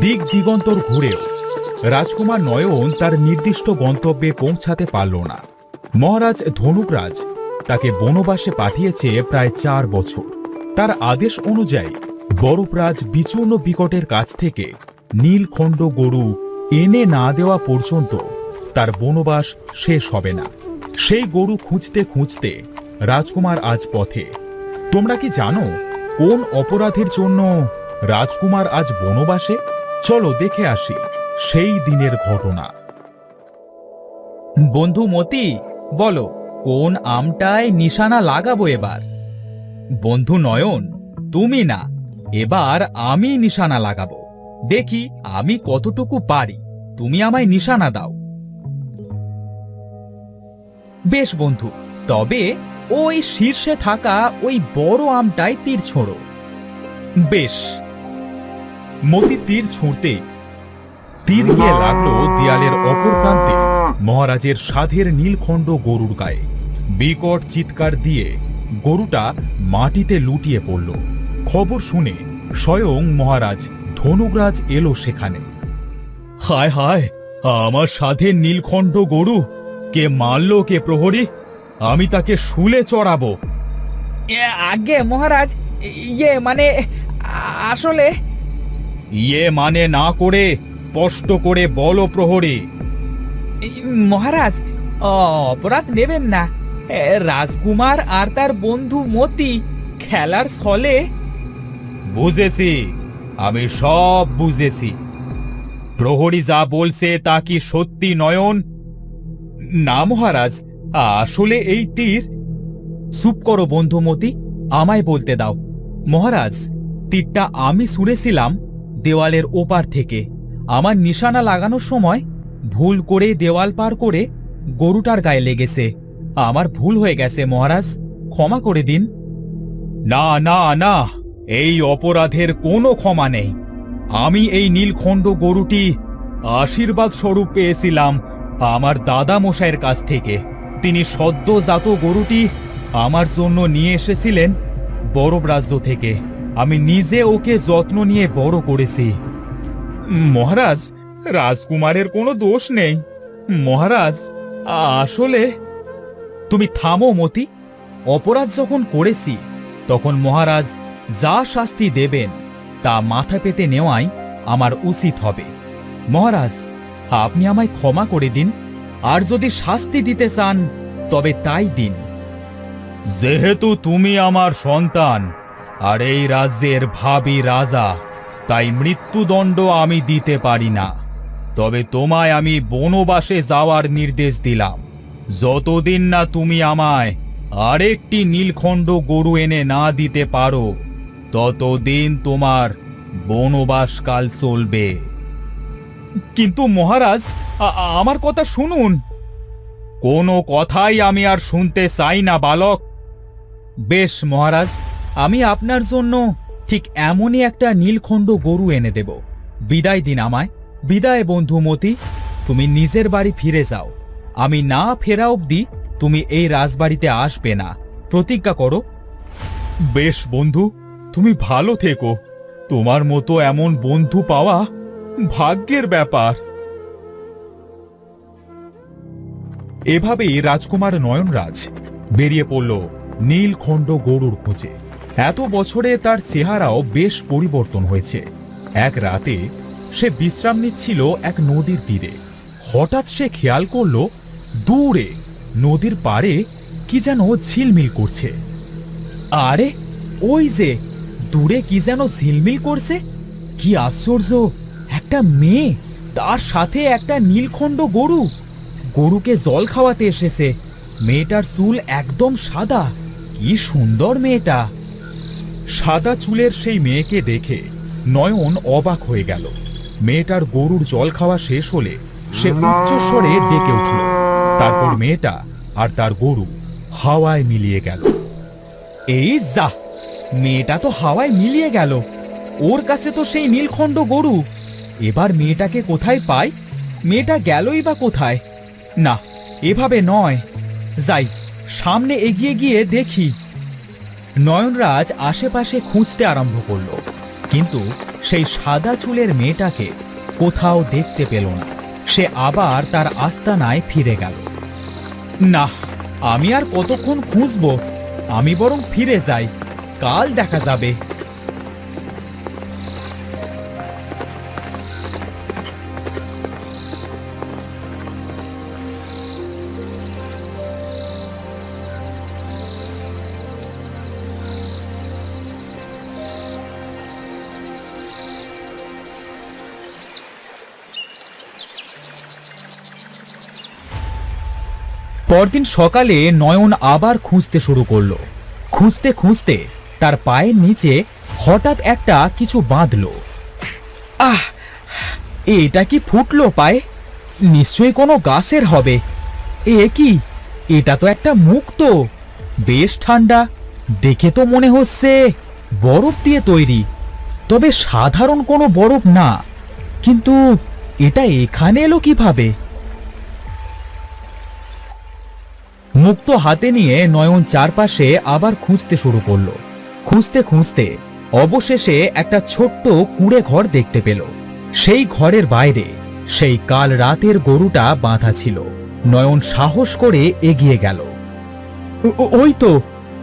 দিক দিগন্তর ঘুরেও রাজকুমার নয়ন তার নির্দিষ্ট গন্তব্যে পৌঁছাতে পারল না। মহারাজ ধনুকরাজ তাকে বনবাসে পাঠিয়েছে প্রায় 4 বছর। তার আদেশ অনুযায়ী বরফরাজ বিচূর্ণ বিকটের কাছ থেকে নীলখণ্ড গরু এনে না দেওয়া পর্যন্ত তার বনবাস শেষ হবে না। সেই গরু খুঁজতে খুঁজতে রাজকুমার আজ পথে। তোমরা কি জানো কোন অপরাধের জন্য রাজকুমার আজ বনবাসে? চলো দেখে আসি সেই দিনের ঘটনা। বন্ধু মতি, বলো কোন আমটায় নিশানা লাগাবো এবার? বন্ধু নয়ন, তুমি না, এবার আমি নিশানা লাগাবো। দেখি আমি কতটুকু পারি, তুমি আমায় নিশানা দাও। বেশ বন্ধু, তবে ওই শীর্ষে থাকা ওই বড় আমটায় তীর ছোঁড়ো। বেশ। মতি তীর ছুঁড়তে তীর গিয়ে লাগলো দেয়ালের অপর প্রান্তে মহারাজের সাধের নীলখণ্ড গরুর গায়ে। বিকট চিৎকার দিয়ে গরুটা মাটিতে লুটিয়ে পড়ল। খবর শুনে স্বয়ং মহারাজ ধনুকরাজ এলো সেখানে। হায় হায়, আমার সাধের নীলখণ্ড গরু কে মারল? কে প্রহরী? আমি তাকে শুলে চড়াবো। আগে মহারাজ, মানে আসলে মানে না করে স্পষ্ট করে বলো প্রহরী। মহারাজ, অপরাধ নেবেন না। রাজকুমার আর তার বন্ধু মতি খেলার ছলে। বুঝেছি, আমি সব বুঝেছি। প্রহরী যা বলছে তা কি সত্যি নয়ন? না মহারাজ, আসলে এই তীর। চুপ করো বন্ধু মতি, আমায় বলতে দাও। মহারাজ, তীরটা আমি ছুঁড়েছিলাম দেওয়ালের ওপার থেকে। আমার নিশানা লাগানোর সময় ভুল করে দেওয়াল পার করে গরুটার গায়ে লেগেছে। আমার ভুল হয়ে গেছে মহারাজ, ক্ষমা করে দিন। না না না, এই অপরাধের কোনো ক্ষমা নেই। আমি এই নীলখণ্ড গরুটি আশীর্বাদ স্বরূপ পেয়েছিলাম আমার দাদা মশাইয়ের কাছ থেকে। তিনি সদ্যজাত গরুটি আমার জন্য নিয়ে এসেছিলেন বরফ রাজ্য থেকে। আমি নিজে ওকে যত্ন নিয়ে বড় করেছি। মহারাজ, রাজকুমারের কোনো দোষ নেই। মহারাজ, আসলে তুমি থামো মতি। অপরাধ যখন করেছি তখন মহারাজ যা শাস্তি দেবেন তা মাথা পেতে নেওয়াই আমার উচিত হবে। মহারাজ, আপনি আমায় ক্ষমা করে দিন, আর যদি শাস্তি দিতে চান তবে তাই দিন। যেহেতু তুমি আমার সন্তান আর এই রাজ্যের ভাবী রাজা, তাই মৃত্যুদণ্ড আমি দিতে পারি না। তবে তোমায় আমি বনবাসে যাওয়ার নির্দেশ দিলাম। যতদিন না তুমি আমায় আরেকটি নীলখণ্ড গরু এনে না দিতে পারো, ততদিন তোমার বনবাসকাল চলবে। কিন্তু মহারাজ, আমার কথা শুনুন। কোনো কথাই আমি আর শুনতে চাই না বালক। বেশ মহারাজ, আমি আপনার জন্য ঠিক এমনই একটা নীলখণ্ড গরু এনে দেব। বিদায় দিন আমায়। বিদায় বন্ধু মতি, তুমি নিজের বাড়ি ফিরে যাও। আমি না ফেরা অবধি তুমি এই রাজবাড়িতে আসবে না, প্রতিজ্ঞা করো। বেশ বন্ধু, তুমি ভালো থেকো। তোমার মতো এমন বন্ধু পাওয়া ভাগ্যের ব্যাপার। এভাবেই রাজকুমার নয়নরাজ বেরিয়ে পড়ল নীলখণ্ড গরুর খোঁজে। এত বছরে তার চেহারাও বেশ পরিবর্তন হয়েছে। এক রাতে সে বিশ্রাম নিচ্ছিল এক নদীর তীরে। হঠাৎ সে খেয়াল করল দূরে নদীর পাড়ে কি যেন ঝিলমিল করছে। আরে, ওই যে দূরে কি যেন ঝিলমিল করছে। কি আশ্চর্য, একটা মেয়ে, তার সাথে একটা নীলখণ্ড গরু। গরুকে জল খাওয়াতে এসেছে। মেয়েটার চুল একদম সাদা। কি সুন্দর মেয়েটা। সাদা চুলের সেই মেয়েকে দেখে নয়ন অবাক হয়ে গেল। মেয়েটার গরুর জল খাওয়া শেষ হলে সে উচ্চস্বরে ডেকে উঠল। তারপর মেয়েটা আর তার গরু হাওয়ায় মিলিয়ে গেল। এই যা, মেয়েটা তো হাওয়ায় মিলিয়ে গেল। ওর কাছে তো সেই নীলখণ্ড গরু। এবার মেয়েটাকে কোথায় পাই? মেয়েটা গেলই বা কোথায়? না, এভাবে নয়। যাই, সামনে এগিয়ে গিয়ে দেখি। নয়নরাজ আশেপাশে খুঁজতে আরম্ভ করল, কিন্তু সেই সাদা চুলের মেয়েটাকে কোথাও দেখতে পেল না। সে আবার তার আস্তানায় ফিরে গেল। না, আমি আর কতক্ষণ খুঁজবো? আমি বরং ফিরে যাই, কাল দেখা যাবে। পরদিন সকালে নয়ন আবার খুঁজতে শুরু করলো। খুঁজতে খুঁজতে তার পায়ের নিচে হঠাৎ একটা কিছু বাঁধলো। আহ, এটা কি ফুটলো পায়ে? নিশ্চয়ই কোনো গাছের হবে। এ কি? এটা তো একটা মুখ, তো বেশ ঠান্ডা, দেখে তো মনে হচ্ছে বরফ দিয়ে তৈরি, তবে সাধারণ কোনো বরফ না। কিন্তু এটা এখানে এলো কিভাবে? মুক্ত হাতে নিয়ে নয়ন চারপাশে আবার খুঁজতে শুরু করলো। খুঁজতে খুঁজতে অবশেষে একটা ছোট্ট কুঁড়ে ঘর দেখতে পেল। সেই ঘরের বাইরে সেই কাল রাতের গরুটা বাঁধা ছিল। নয়ন সাহস করে এগিয়ে গেল। ওই তো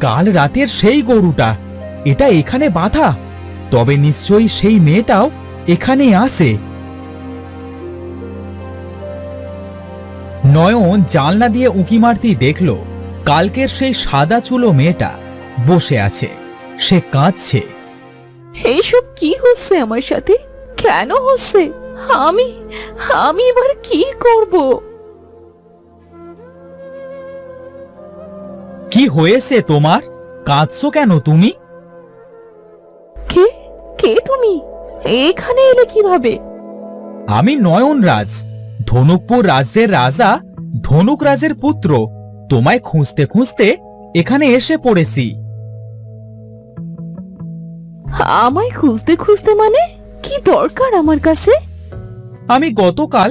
কাল রাতের সেই গরুটা, এটা এখানে বাঁধা। তবে নিশ্চয়ই সেই মেয়েটাও এখানে আসে। নয়ন জানলা দিয়ে উঁকি মারতেই দেখল কালকের সেই সাদা চুলো মেয়েটা বসে আছে। সে কাঁদছে। এইসব কি হচ্ছে আমার সাথে? কেন হচ্ছে? আমি আমি এবার কি করব? কি হয়েছে তোমার? কাঁদছো কেন তুমি? কে কে তুমি? এখানে এলে কিভাবে? আমি নয়নরাজ, ধনুকপুর রাজ্যের রাজা ধনুকরাজের পুত্র। তোমায় খুঁজতে খুঁজতে এখানে এসে পড়েছি। আমায় খুঁজতে খুঁজতে মানে? কি দরকার আমার কাছে? আমি গতকাল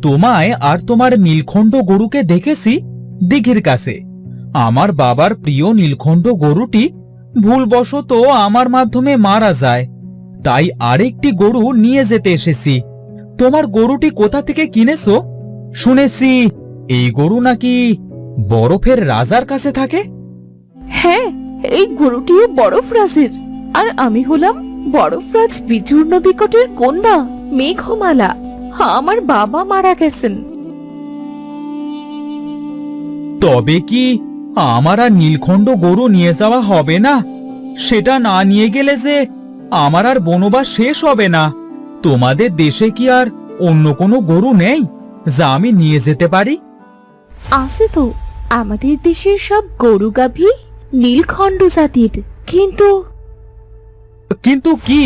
তোমায় আর তোমার নীলখণ্ড গরুকে দেখেছি দিঘির কাছে। আমার বাবার প্রিয় নীলখণ্ড গরুটি ভুলবশত আমার মাধ্যমে মারা যায়, তাই আরেকটি গরু নিয়ে যেতে এসেছি। তোমার গরুটি কোথা থেকে কিনেছো? শুনেছি এই গরু নাকি বরফের রাজার কাছে থাকে। হ্যাঁ, এই গরুটিও বরফরাজের, আর আমি হলাম বরফরাজ বিচূর্ণ বিকটের কন্যা মেঘমালা। আমার বাবা মারা গেছেন। তবে কি আমার আর নীলখণ্ড গরু নিয়ে যাওয়া হবে না? সেটা না নিয়ে গেলে যে আমার আর বনবাস শেষ হবে না। তোমাদের দেশে কি আর অন্য কোনো গরু নেই যা আমি নিয়ে যেতে পারি? আছে তো, আমাদের দেশের সব গরু গাভী নীলখণ্ড জাতির। কিন্তু কিন্তু কি?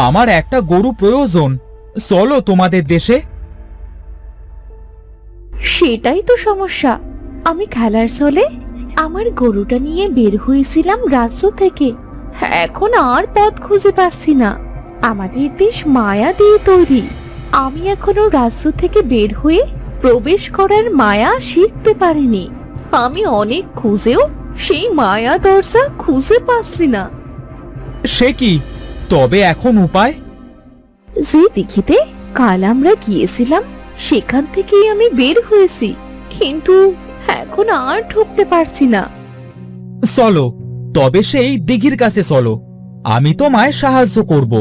আমার একটা গরু প্রয়োজন। চলো তোমাদের দেশে। সেটাই তো সমস্যা। আমি খেলার ছলে আমার গরুটা নিয়ে বের হয়েছিলাম রাজ্য থেকে। এখন আর পথ খুঁজে পাচ্ছি না। আমাদের দেশ মায়া দিয়ে তৈরি। আমি এখনো রাজ্য থেকে বের হয়ে প্রবেশ করার মায়া শিখতে পারিনি। আমি অনেক খুঁজেও সেই মায়া দরজা খুঁজে পাচ্ছি না। সে কি? তবে এখন উপায়? যে দিঘিতে কাল আমরা গিয়েছিলাম সেখান থেকেই আমি বের হয়েছি, কিন্তু এখন আর ঢুকতে পারছি না। চলো, তবে সেই দিঘির কাছে চলো, আমি তোমায় সাহায্য করব।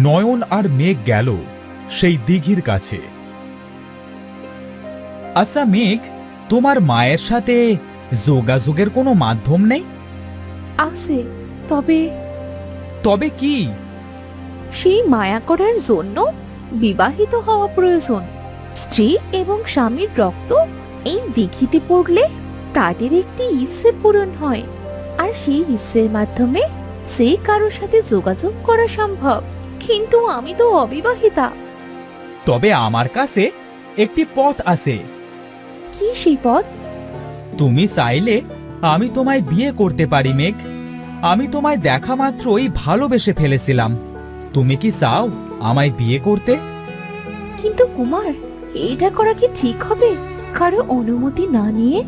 নয়ন আর মেঘ গেল সেই দিঘির কাছে। আচ্ছা মেঘ, তোমার মায়ের সাথে যোগাযোগের কোনো মাধ্যম নেই? আছে, তবে তবে কি? সেই মায়া করার জন্য বিবাহিত হওয়া প্রয়োজন। স্ত্রী এবং স্বামীর রক্ত এই দিঘিতে পড়লে তাদের একটি ইচ্ছে পূরণ হয়, আর সেই ইচ্ছের মাধ্যমে সে কারোর সাথে যোগাযোগ করা সম্ভব। কিন্তু আমি তো অবিবাহিতা। তবে আমার কাছে একটি পথ আছে। কি সেই পথ? তুমি চাইলে আমি তোমায় বিয়ে করতে পারি মেঘ। আমি তোমায় দেখা মাত্রই ভালোবেসে ফেলেছিলাম। তুমি কি চাও আমায় বিয়ে করতে? কিন্তু কুমার, এটা করা কি ঠিক হবে কারো অনুমতি না নিয়ে?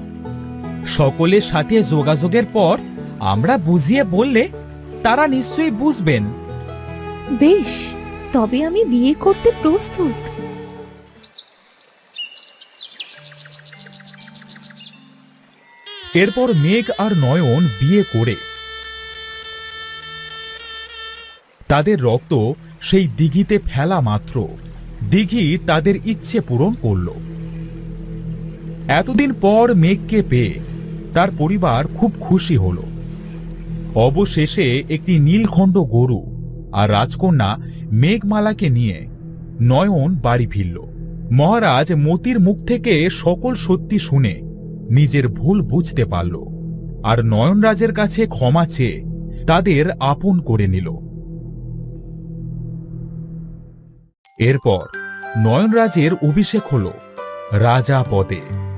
সকলের সাথে যোগাযোগের পর আমরা বুঝিয়ে বললে তারা নিশ্চয়ই বুঝবেন। বেশ, তবে আমি বিয়ে করতে প্রস্তুত। এরপর মেঘ আর নয়ন বিয়ে করে তাদের রক্ত সেই দিঘিতে ফেলা মাত্র দিঘি তাদের ইচ্ছে পূরণ করল। এতদিন পর মেঘকে পেয়ে তার পরিবার খুব খুশি হল। অবশেষে একটি নীলখণ্ড গরু আর রাজকন্যা মেঘমালাকে নিয়ে নয়ন বাড়ি ফিরল। মহারাজ মতির মুখ থেকে সকল সত্যি শুনে নিজের ভুল বুঝতে পারল আর নয়নরাজের কাছে ক্ষমা চেয়ে তাদের আপন করে নিল। এরপর নয়নরাজের অভিষেক হল রাজা পদে।